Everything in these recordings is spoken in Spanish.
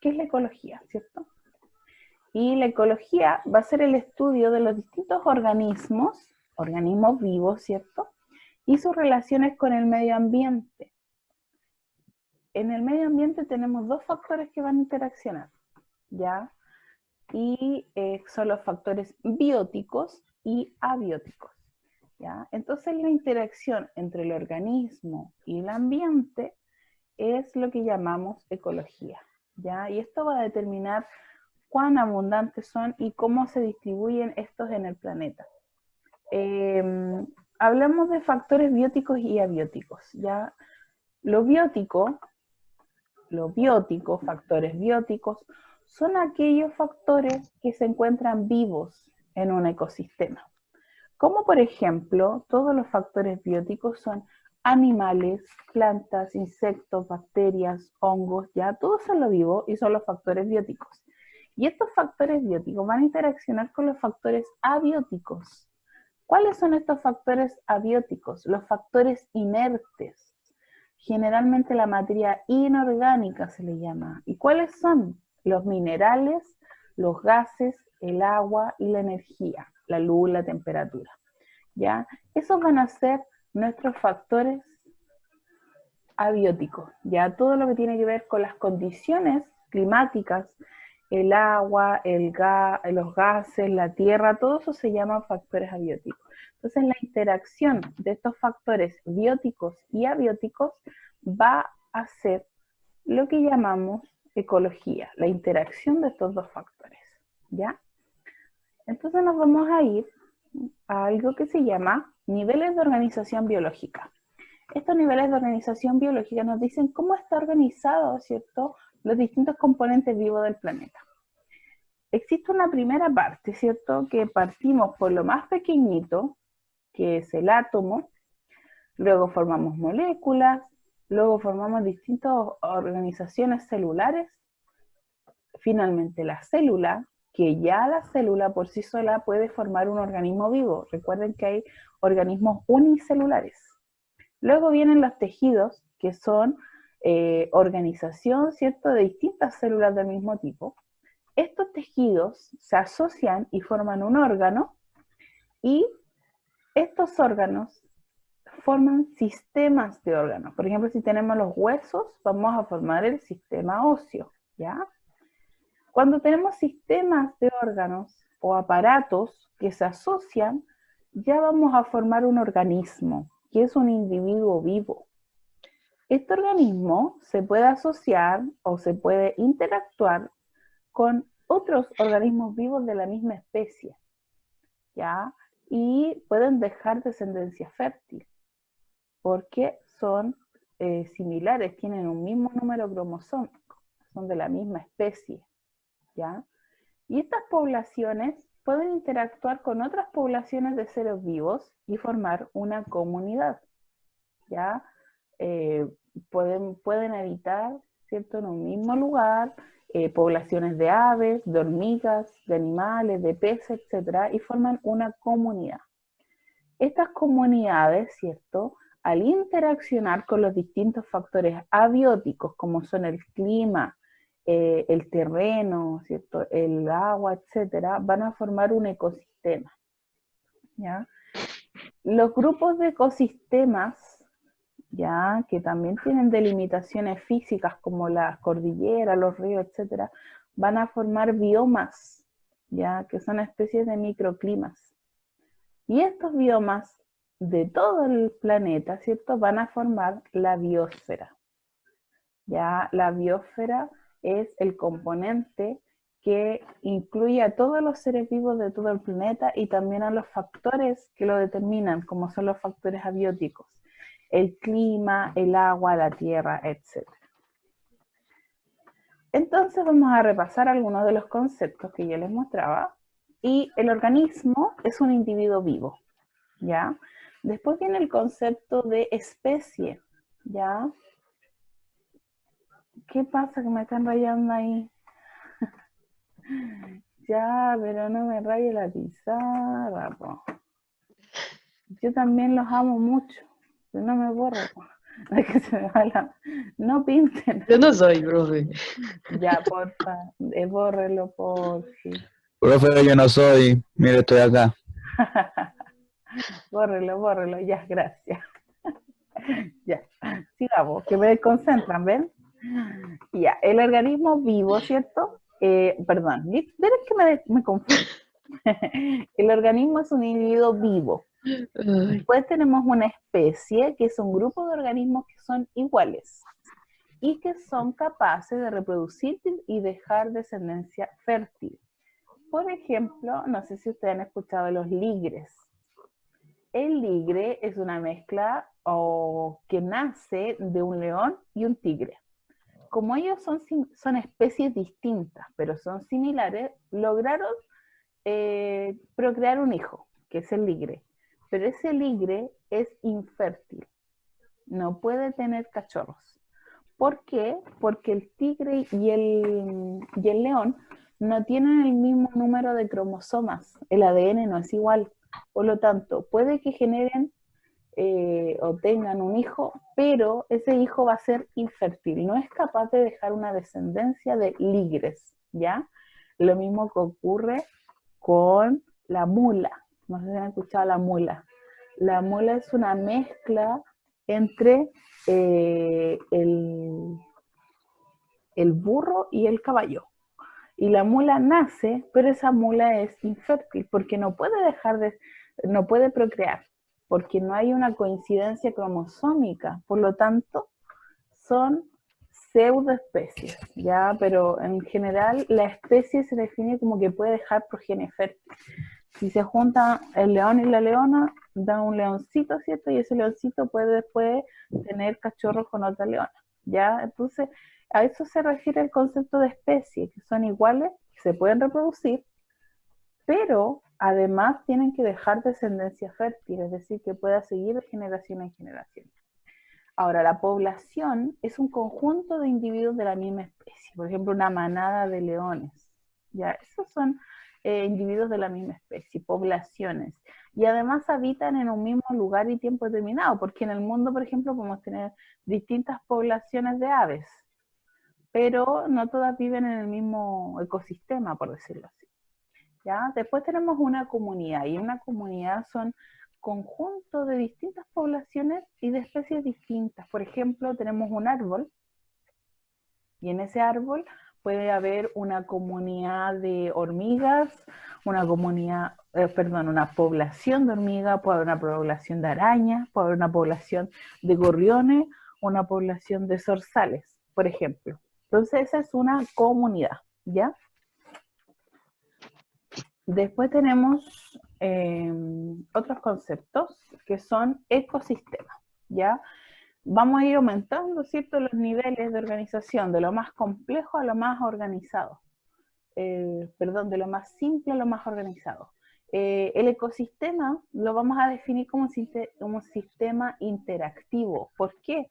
¿qué es la ecología, cierto? Y la ecología va a ser el estudio de los distintos organismos vivos, ¿cierto? Y sus relaciones con el medio ambiente. En el medio ambiente tenemos dos factores que van a interaccionar, ¿ya? Y son los factores bióticos y abióticos, ¿ya? Entonces la interacción entre el organismo y el ambiente es lo que llamamos ecología, ¿ya? Y esto va a determinar cuán abundantes son y cómo se distribuyen estos en el planeta. Hablamos de factores bióticos y abióticos, ¿ya? Lo biótico, factores bióticos, son aquellos factores que se encuentran vivos en un ecosistema. Como por ejemplo, todos los factores bióticos son animales, plantas, insectos, bacterias, hongos, ya, todos son lo vivo y son los factores bióticos. Y estos factores bióticos van a interaccionar con los factores abióticos. ¿Cuáles son estos factores abióticos? Los factores inertes. Generalmente la materia inorgánica se le llama. ¿Y cuáles son? Los minerales, los gases, el agua y la energía, la luz, la temperatura. ¿Ya? Esos van a ser nuestros factores abióticos, ya todo lo que tiene que ver con las condiciones climáticas, el agua, los gases, la tierra, todo eso se llama factores abióticos. Entonces la interacción de estos factores bióticos y abióticos va a ser lo que llamamos ecología, la interacción de estos dos factores, ¿ya? Entonces nos vamos a ir a algo que se llama niveles de organización biológica. Estos niveles de organización biológica nos dicen cómo está organizado, ¿cierto?, los distintos componentes vivos del planeta. Existe una primera parte, ¿cierto?, que partimos por lo más pequeñito, que es el átomo, luego formamos moléculas, luego formamos distintas organizaciones celulares, finalmente la célula, que ya la célula por sí sola puede formar un organismo vivo. Recuerden que hay organismos unicelulares. Luego vienen los tejidos, que son organización, ¿cierto?, de distintas células del mismo tipo. Estos tejidos se asocian y forman un órgano, y estos órganos forman sistemas de órganos. Por ejemplo, si tenemos los huesos, vamos a formar el sistema óseo, ¿ya? Cuando tenemos sistemas de órganos o aparatos que se asocian, ya vamos a formar un organismo, que es un individuo vivo. Este organismo se puede asociar o se puede interactuar con otros organismos vivos de la misma especie, ¿ya? Y pueden dejar descendencia fértil, porque son similares, tienen un mismo número cromosómico, son de la misma especie, ¿ya? Y estas poblaciones pueden interactuar con otras poblaciones de seres vivos y formar una comunidad, ¿ya? Pueden habitar, ¿cierto?, en un mismo lugar, poblaciones de aves, de hormigas, de animales, de peces, etc., y forman una comunidad. Estas comunidades, ¿cierto?, al interaccionar con los distintos factores abióticos, como son el clima, el terreno, ¿cierto?, el agua, etcétera, van a formar un ecosistema, ¿ya? Los grupos de ecosistemas, ya, que también tienen delimitaciones físicas como las cordilleras, los ríos, etcétera, van a formar biomas, ya, que son especies de microclimas. Y estos biomas de todo el planeta, ¿cierto?, van a formar la biosfera. Ya, la biosfera es el componente que incluye a todos los seres vivos de todo el planeta y también a los factores que lo determinan, como son los factores abióticos, el clima, el agua, la tierra, etc. Entonces vamos a repasar algunos de los conceptos que yo les mostraba. Y el organismo es un individuo vivo, ¿ya? Después viene el concepto de especie, ¿ya? ¿Qué pasa que me están rayando ahí? Ya, pero no me raye la pizarra, po. Yo también los amo mucho, pero no me borro. Que se me va no pinten. Yo no soy, profe. Ya, porfa, bórrelo, por si. Profe, yo no soy. Mire, estoy acá. Bórrelo, ya, gracias. Ya, sigamos, que me desconcentran, ¿ven? Ya, el organismo vivo, ¿cierto? Perdón, verás que me confundo. El organismo es un individuo vivo. Ay, Después tenemos una especie, que es un grupo de organismos que son iguales y que son capaces de reproducir y dejar descendencia fértil. Por ejemplo, no sé si ustedes han escuchado de los ligres. El ligre es una mezcla que nace de un león y un tigre. Como ellos son especies distintas, pero son similares, lograron procrear un hijo, que es el ligre. Pero ese ligre es infértil, no puede tener cachorros. ¿Por qué? Porque el tigre y el león no tienen el mismo número de cromosomas, el ADN no es igual. Por lo tanto, puede que generen o tengan un hijo, pero ese hijo va a ser infértil, no es capaz de dejar una descendencia de ligres, ¿ya? Lo mismo que ocurre con la mula, no sé si han escuchado la mula. La mula es una mezcla entre el burro y el caballo. Y la mula nace, pero esa mula es infértil porque no puede procrear, porque no hay una coincidencia cromosómica. Por lo tanto, son pseudoespecies, ¿ya? Pero en general la especie se define como que puede dejar progenie fértil. Si se junta el león y la leona, da un leoncito, ¿cierto? Y ese leoncito puede después tener cachorros con otra leona, ¿ya? Entonces, a eso se refiere el concepto de especie, que son iguales, que se pueden reproducir, pero además tienen que dejar descendencia fértil, es decir, que pueda seguir de generación en generación. Ahora, la población es un conjunto de individuos de la misma especie, por ejemplo, una manada de leones, ¿ya? Esos son individuos de la misma especie, poblaciones, y además habitan en un mismo lugar y tiempo determinado, porque en el mundo, por ejemplo, podemos tener distintas poblaciones de aves, pero no todas viven en el mismo ecosistema, por decirlo así. ¿Ya? Después tenemos una comunidad, y una comunidad son conjuntos de distintas poblaciones y de especies distintas. Por ejemplo, tenemos un árbol, y en ese árbol puede haber una comunidad de hormigas, una población de hormigas, puede haber una población de arañas, puede haber una población de gorriones, una población de zorzales, por ejemplo. Entonces esa es una comunidad, ¿ya? Después tenemos otros conceptos que son ecosistemas, ¿ya? Vamos a ir aumentando, ¿cierto?, los niveles de organización, de lo más complejo a lo más organizado. Perdón, de lo más simple a lo más organizado. El ecosistema lo vamos a definir como un sistema interactivo. ¿Por qué?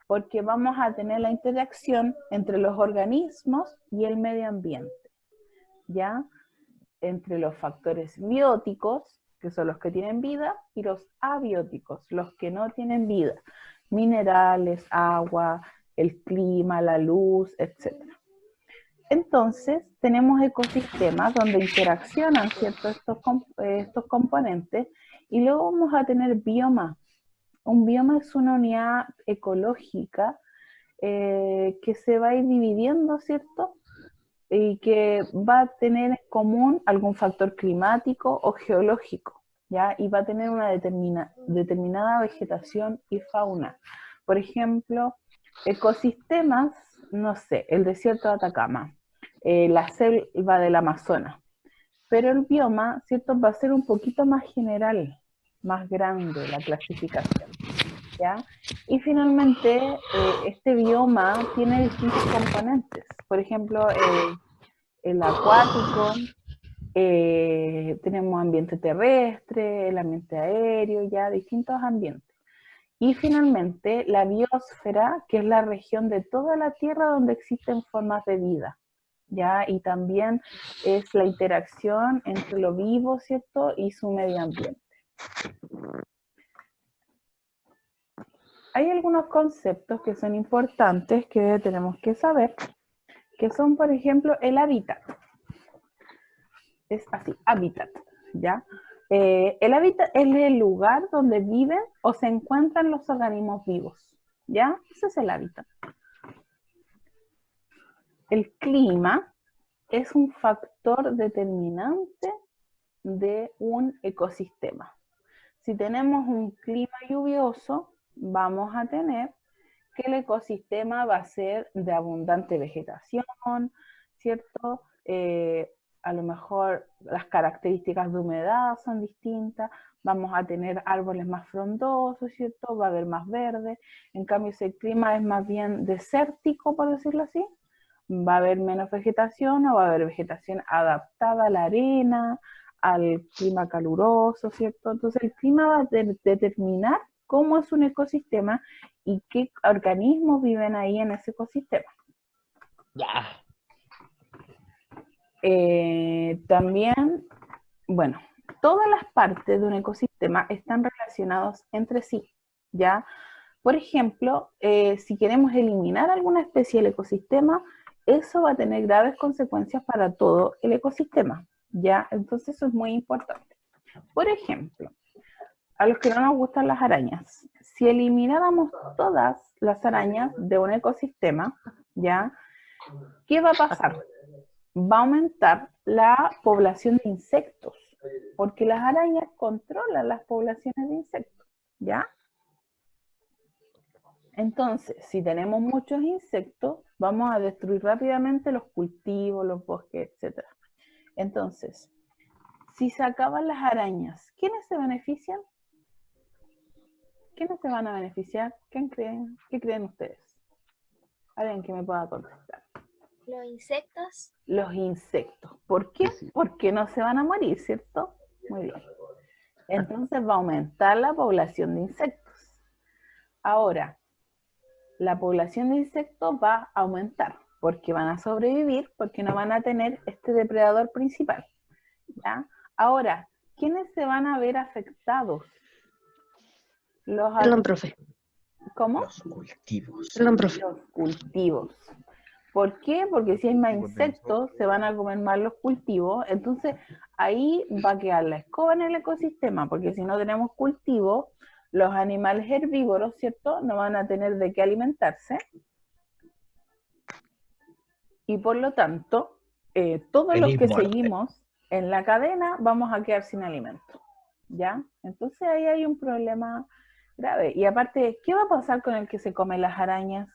Porque vamos a tener la interacción entre los organismos y el medio ambiente, ¿ya? Entre los factores bióticos, que son los que tienen vida, y los abióticos, los que no tienen vida. Minerales, agua, el clima, la luz, etc. Entonces, tenemos ecosistemas donde interaccionan ciertos estos componentes y luego vamos a tener bioma. Un bioma es una unidad ecológica que se va a ir dividiendo, ¿cierto? Y que va a tener en común algún factor climático o geológico, ¿ya? Y va a tener una determinada vegetación y fauna. Por ejemplo, ecosistemas, no sé, el desierto de Atacama, la selva del Amazonas, pero el bioma, ¿cierto? Va a ser un poquito más general, más grande la clasificación, ¿ya? Y finalmente, este bioma tiene distintos componentes. Por ejemplo, el acuático, tenemos ambiente terrestre, el ambiente aéreo, ya distintos ambientes. Y finalmente la biosfera, que es la región de toda la Tierra donde existen formas de vida, ¿ya? Y también es la interacción entre lo vivo, ¿cierto? Y su medio ambiente. hay algunos conceptos que son importantes que tenemos que saber, que son, por ejemplo, el hábitat. Es así, hábitat, ¿ya? El hábitat es el lugar donde viven o se encuentran los organismos vivos, ¿ya? Ese es el hábitat. El clima es un factor determinante de un ecosistema. Si tenemos un clima lluvioso, vamos a tener que el ecosistema va a ser de abundante vegetación, ¿cierto? A lo mejor las características de humedad son distintas, vamos a tener árboles más frondosos, ¿cierto? Va a haber más verde. En cambio, si el clima es más bien desértico, por decirlo así, va a haber menos vegetación o va a haber vegetación adaptada a la arena, al clima caluroso, ¿cierto? Entonces el clima va a determinar cómo es un ecosistema y qué organismos viven ahí en ese ecosistema. También, bueno, todas las partes de un ecosistema están relacionadas entre sí, ¿ya? Por ejemplo, si queremos eliminar alguna especie del ecosistema, eso va a tener graves consecuencias para todo el ecosistema, ¿ya? Entonces eso es muy importante. Por ejemplo, a los que no nos gustan las arañas, si elimináramos todas las arañas de un ecosistema, ¿ya? ¿Qué va a pasar? Va a aumentar la población de insectos, porque las arañas controlan las poblaciones de insectos, ¿ya? Entonces, si tenemos muchos insectos, vamos a destruir rápidamente los cultivos, los bosques, etc. Entonces, si se acaban las arañas, ¿quiénes se benefician? ¿Quiénes se van a beneficiar? ¿Quién creen? ¿Qué creen ustedes? Alguien que me pueda contestar. Los insectos. Los insectos. ¿Por qué? Porque no se van a morir, ¿cierto? Muy bien. Entonces va a aumentar la población de insectos. Ahora, la población de insectos va a aumentar porque van a sobrevivir, porque no van a tener este depredador principal, ¿ya? Ahora, ¿quiénes se van a ver afectados? Perdón, profe. ¿Cómo? Los cultivos. Perdón, profe. Los cultivos. ¿Por qué? Porque si hay más insectos, se van a comer más los cultivos, entonces ahí va a quedar la escoba en el ecosistema, porque si no tenemos cultivos, los animales herbívoros, ¿cierto?, no van a tener de qué alimentarse. Y por lo tanto, todos los que seguimos en la cadena vamos a quedar sin alimento, ¿ya? Entonces ahí hay un problema grave. Y aparte, ¿qué va a pasar con el que se come las arañas?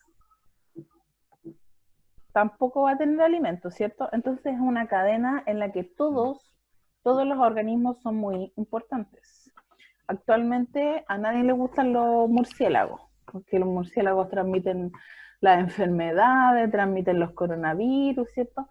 Tampoco va a tener alimento, ¿cierto? Entonces es una cadena en la que todos los organismos son muy importantes. Actualmente a nadie le gustan los murciélagos, porque los murciélagos transmiten las enfermedades, transmiten los coronavirus, ¿cierto?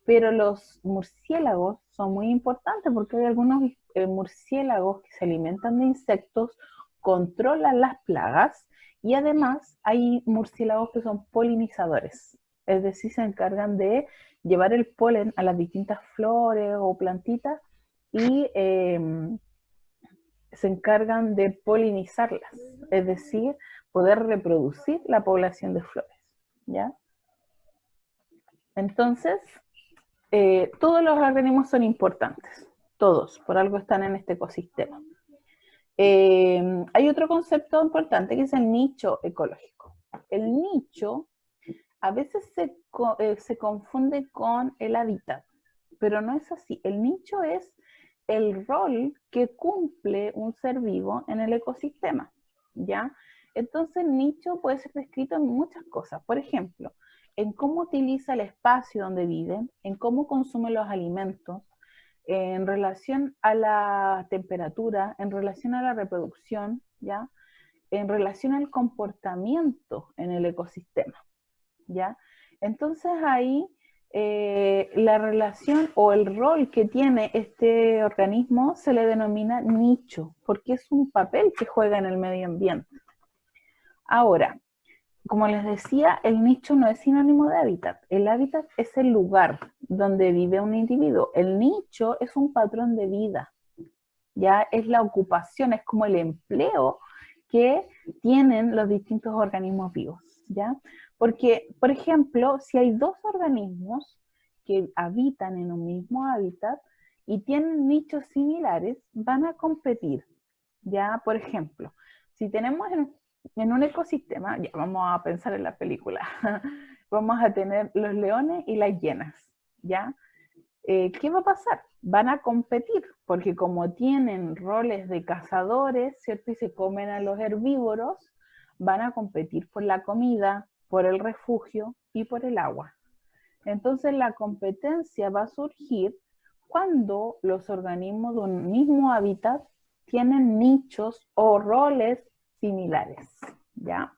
Pero los murciélagos son muy importantes porque hay algunos murciélagos que se alimentan de insectos, controlan las plagas y además hay murciélagos que son polinizadores. Es decir, se encargan de llevar el polen a las distintas flores o plantitas y se encargan de polinizarlas, es decir, poder reproducir la población de flores, ¿ya? Entonces, todos los organismos son importantes, todos, por algo están en este ecosistema. Hay otro concepto importante que es el nicho ecológico. El nicho a veces se confunde con el hábitat, pero no es así. El nicho es el rol que cumple un ser vivo en el ecosistema, ¿ya? Entonces el nicho puede ser descrito en muchas cosas. Por ejemplo, en cómo utiliza el espacio donde vive, en cómo consume los alimentos, en relación a la temperatura, en relación a la reproducción, ¿ya? En relación al comportamiento en el ecosistema, ¿ya? Entonces ahí la relación o el rol que tiene este organismo se le denomina nicho, porque es un papel que juega en el medio ambiente. Ahora, como les decía, el nicho no es sinónimo de hábitat. El hábitat es el lugar donde vive un individuo. El nicho es un patrón de vida, ya es la ocupación, es como el empleo que tienen los distintos organismos vivos, ¿ya? Porque, por ejemplo, si hay dos organismos que habitan en un mismo hábitat y tienen nichos similares, van a competir, ¿ya? Por ejemplo, si tenemos en un ecosistema, ya vamos a pensar en la película, vamos a tener los leones y las hienas, ¿ya? ¿Qué va a pasar? Van a competir, porque como tienen roles de cazadores, ¿cierto? Y se comen a los herbívoros, van a competir por la comida, por el refugio y por el agua. Entonces la competencia va a surgir cuando los organismos de un mismo hábitat tienen nichos o roles similares, ¿ya?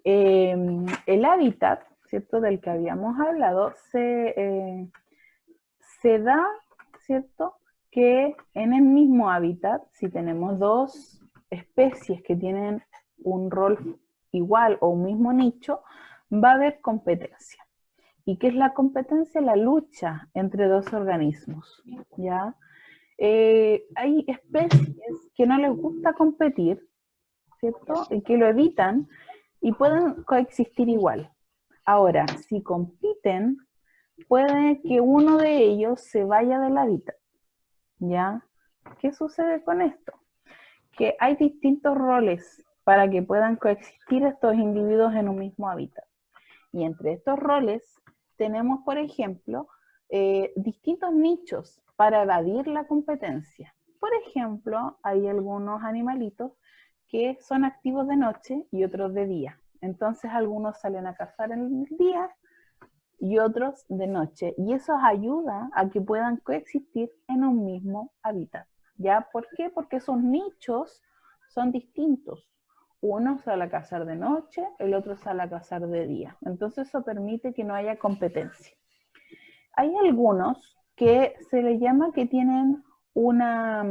El hábitat, ¿cierto?, del que habíamos hablado, se da, ¿cierto?, que en el mismo hábitat, si tenemos dos especies que tienen un rol igual o un mismo nicho, va a haber competencia. ¿Y qué es la competencia? La lucha entre dos organismos, ¿ya? Hay especies que no les gusta competir, ¿cierto?, y que lo evitan y pueden coexistir igual. Ahora, si compiten, puede que uno de ellos se vaya del hábitat, ¿ya? ¿Qué sucede con esto? Que hay distintos roles para que puedan coexistir estos individuos en un mismo hábitat. Y entre estos roles tenemos, por ejemplo, distintos nichos para evadir la competencia. Por ejemplo, hay algunos animalitos que son activos de noche y otros de día. Entonces algunos salen a cazar en el día y otros de noche. Y eso ayuda a que puedan coexistir en un mismo hábitat. ¿Ya? ¿Por qué? Porque esos nichos son distintos. Uno sale a cazar de noche, el otro sale a cazar de día. Entonces eso permite que no haya competencia. Hay algunos que se les llama que tienen una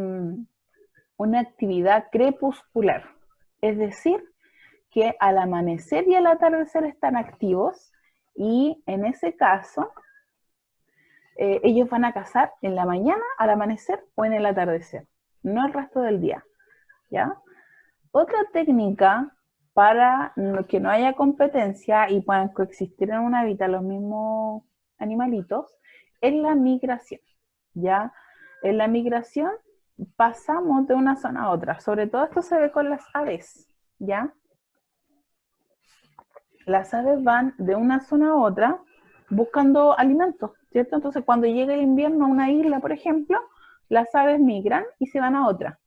actividad crepuscular. Es decir, que al amanecer y al atardecer están activos y en ese caso ellos van a cazar en la mañana, al amanecer o en el atardecer, no el resto del día, ¿ya? Otra técnica para que no haya competencia y puedan coexistir en un hábitat los mismos animalitos es la migración, ¿ya? En la migración pasamos de una zona a otra, sobre todo esto se ve con las aves, ¿ya? Las aves van de una zona a otra buscando alimentos, ¿cierto? Entonces cuando llega el invierno a una isla, por ejemplo, las aves migran y se van a otra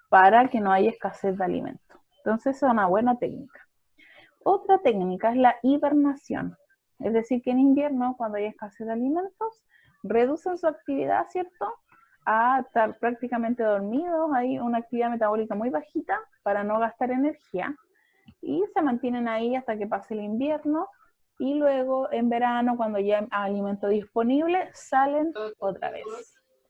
para que no haya escasez de alimentos. Entonces es una buena técnica. Otra técnica es la hibernación, es decir, que en invierno, cuando hay escasez de alimentos, reducen su actividad, ¿cierto?, a estar prácticamente dormidos, hay una actividad metabólica muy bajita para no gastar energía, y se mantienen ahí hasta que pase el invierno, y luego en verano, cuando ya hay alimento disponible, salen otra vez.